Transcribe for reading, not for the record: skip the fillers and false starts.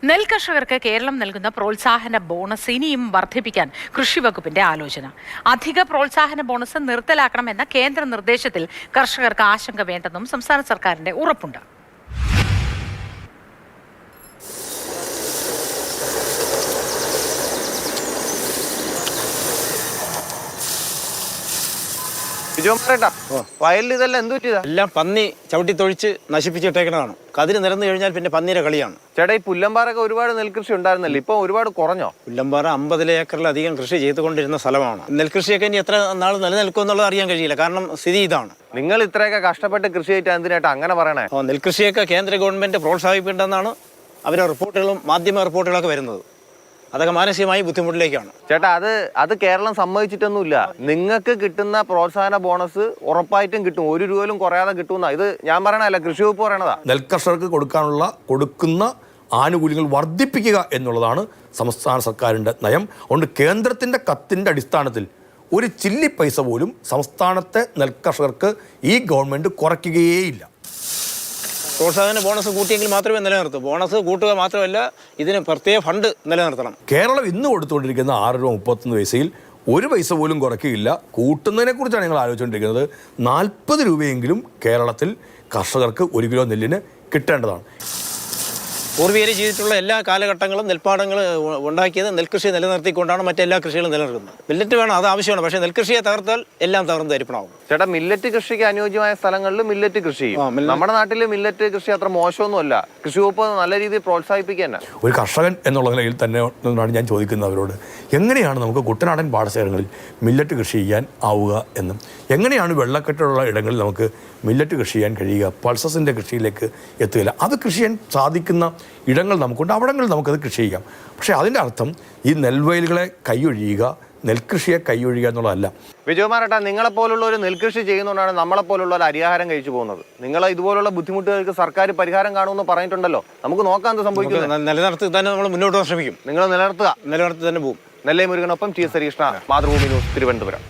നെൽകർഷകർക്ക് കേരളം നൽകുന്ന പ്രോത്സാഹന ബോണസ് ഇനിയും വർദ്ധിപ്പിക്കാൻ കൃഷി വകുപ്പിന്റെ ആലോചന. അധിക പ്രോത്സാഹന ബോണസ് നിർത്തലാക്കണമെന്ന കേന്ദ്ര നിർദ്ദേശത്തിൽ കർഷകർക്ക് ആശങ്ക വേണ്ടെന്നും സംസ്ഥാന സർക്കാരിന്റെ ഉറപ്പുണ്ട്. വയലിൽ ഇതെല്ലാം എന്ത് പറ്റിയതാ? എല്ലാം പന്നി ചവിട്ടി തൊഴിച്ച് നശിപ്പിച്ചിട്ടേക്കുന്നതാണ്. കതിര് നിരന്നു കഴിഞ്ഞാൽ പിന്നെ പന്നിയുടെ കളിയാണ്. ചേട്ടാ, ഈ പുല്ലമ്പാറൊക്കെ ഒരുപാട് നെൽകൃഷി ഉണ്ടായിരുന്നല്ലോ, ഇപ്പൊ ഒരുപാട് കുറഞ്ഞോ? പുല്ലമ്പാറ 50 ഏക്കറിലധികം കൃഷി ചെയ്തുകൊണ്ടിരുന്ന സ്ഥലമാണ്. നെൽകൃഷിയൊക്കെ ഇനി എത്ര നാൾ നിലനിൽക്കും എന്നുള്ളത് അറിയാൻ കഴിയില്ല. കാരണം സ്ഥിതി ഇതാണ്. നിങ്ങൾ ഇത്രയൊക്കെ കഷ്ടപ്പെട്ട് കൃഷി ചെയ്തിട്ട് എന്തിനായിട്ട് അങ്ങനെ പറയണേ? നെൽകൃഷിയൊക്കെ കേന്ദ്ര ഗവൺമെന്റ് പ്രോത്സാഹിപ്പിക്കേണ്ടെന്നാണ് അവരുടെ റിപ്പോർട്ടുകളും മാധ്യമ റിപ്പോർട്ടുകളൊക്കെ വരുന്നത്. അതൊക്കെ മാനസികമായി ബുദ്ധിമുട്ടിലേക്കാണ്. ചേട്ടാ, അത് കേരളം സമ്മതിച്ചിട്ടൊന്നുമില്ല. നിങ്ങൾക്ക് കിട്ടുന്ന പ്രോത്സാഹന ബോണസ് ഉറപ്പായിട്ടും കിട്ടും, 1 രൂപയിലും കുറയാതെ കിട്ടുന്ന. ഇത് ഞാൻ പറയണല്ല, കൃഷി വകുപ്പ് പറയണതാ. നെൽകർഷകർക്ക് കൊടുക്കുന്ന ആനുകൂല്യങ്ങൾ വർദ്ധിപ്പിക്കുക എന്നുള്ളതാണ് സംസ്ഥാന സർക്കാരിൻ്റെ നയം. അതുകൊണ്ട് കേന്ദ്രത്തിൻ്റെ കത്തിൻ്റെ അടിസ്ഥാനത്തിൽ ഒരു ചില്ലി പൈസ പോലും സംസ്ഥാനത്തെ നെൽകർഷകർക്ക് ഈ ഗവൺമെൻറ് കുറയ്ക്കുകയേയില്ല. പ്രോത്സാഹന ബോണസ് കൂട്ടിയെങ്കിൽ മാത്രമേ നിലനിർത്തൂ. ബോണസ് കൂട്ടുക മാത്രമല്ല, ഇതിന് പ്രത്യേക ഫണ്ട് നിലനിർത്തണം. കേരളം ഇന്ന് കൊടുത്തുകൊണ്ടിരിക്കുന്ന 6 രൂപ 31 പൈസയിൽ 1 പൈസ പോലും കുറയ്ക്കുകയില്ല. കൂട്ടുന്നതിനെക്കുറിച്ചാണ് ഞങ്ങൾ ആലോചിച്ചുകൊണ്ടിരിക്കുന്നത്. 40 രൂപയെങ്കിലും കേരളത്തിൽ കർഷകർക്ക് 1 കിലോ നെല്ലിന് കിട്ടേണ്ടതാണ്. പൂർവീകർ ചെയ്തിട്ടുള്ള എല്ലാ കാലഘട്ടങ്ങളും നെൽപ്പാടങ്ങൾ ഉണ്ടാക്കിയത് നെൽകൃഷി നിലനിർത്തിക്കൊണ്ടാണ് മറ്റെല്ലാ കൃഷികളും നിലനിർത്തുന്നത്. മില്ലറ്റ് വേണം, അത് ആവശ്യമാണ്. പക്ഷേ നെൽകൃഷിയെ തകർത്താൽ എല്ലാം തകർന്ന് തരിപ്പണമാകും. ചേട്ടാ, മില്ലറ്റ് കൃഷിക്ക് അനുയോജ്യമായ സ്ഥലങ്ങളിൽ മില്ലറ്റ് കൃഷി ചെയ്യും. നമ്മുടെ നാട്ടിൽ മില്ലറ്റ് കൃഷി അത്ര മോശമൊന്നുമല്ല. കൃഷി വകുപ്പ് നല്ല രീതിയിൽ പ്രോത്സാഹിപ്പിക്കാൻ. ഒരു കർഷകൻ എന്നുള്ള നിലയിൽ തന്നെയാണ് ഞാൻ ചോദിക്കുന്നത് അവരോട്, എങ്ങനെയാണ് നമുക്ക് കുട്ടനാടൻ പാടശേഖരങ്ങളിൽ മില്ലറ്റ് കൃഷി ചെയ്യാൻ ആവുക എന്നും, എങ്ങനെയാണ് വെള്ളക്കെട്ടുള്ള ഇടങ്ങളിൽ നമുക്ക് മില്ലറ്റ് കൃഷി ചെയ്യാൻ കഴിയുക? പൾസസിൻ്റെ കൃഷിയിലേക്ക് എത്തുകയില്ല. അത് കൃഷി ചെയ്യാൻ സാധിക്കുന്ന ഇടങ്ങൾ നമുക്കുണ്ട്, അവിടങ്ങളിൽ നമുക്കത് കൃഷി ചെയ്യാം. പക്ഷേ അതിൻ്റെ അർത്ഥം ഈ നെൽവയലുകളെ കൈയൊഴിയുക, നെൽകൃഷിയെ കൈയൊഴിയുക എന്നുള്ളതല്ല. വിജയകുമാരേട്ടാ, നിങ്ങളെപ്പോലുള്ള ഒരു നെൽകൃഷി ചെയ്യുന്നതുകൊണ്ടാണ് നമ്മളെപ്പോലുള്ള ഒരു അരിയാഹാരം കഴിച്ചു പോകുന്നത്. നിങ്ങൾ ഇതുപോലുള്ള ബുദ്ധിമുട്ടുകൾക്ക് സർക്കാർ പരിഹാരം കാണുമെന്ന് പറഞ്ഞിട്ടുണ്ടല്ലോ. നമുക്ക് നോക്കാം എന്ത് സംഭവിക്കുന്നത്. നിലനിർത്തി തന്നെ നമ്മൾ മുന്നോട്ട് ശ്രമിക്കും. നിങ്ങൾ നിലനിർത്തി തന്നെ പോകും. നെല്ലൈ മുരുകനൊപ്പം T. S. Harishna, Mathrubhumi news, Thiruvananthapuram.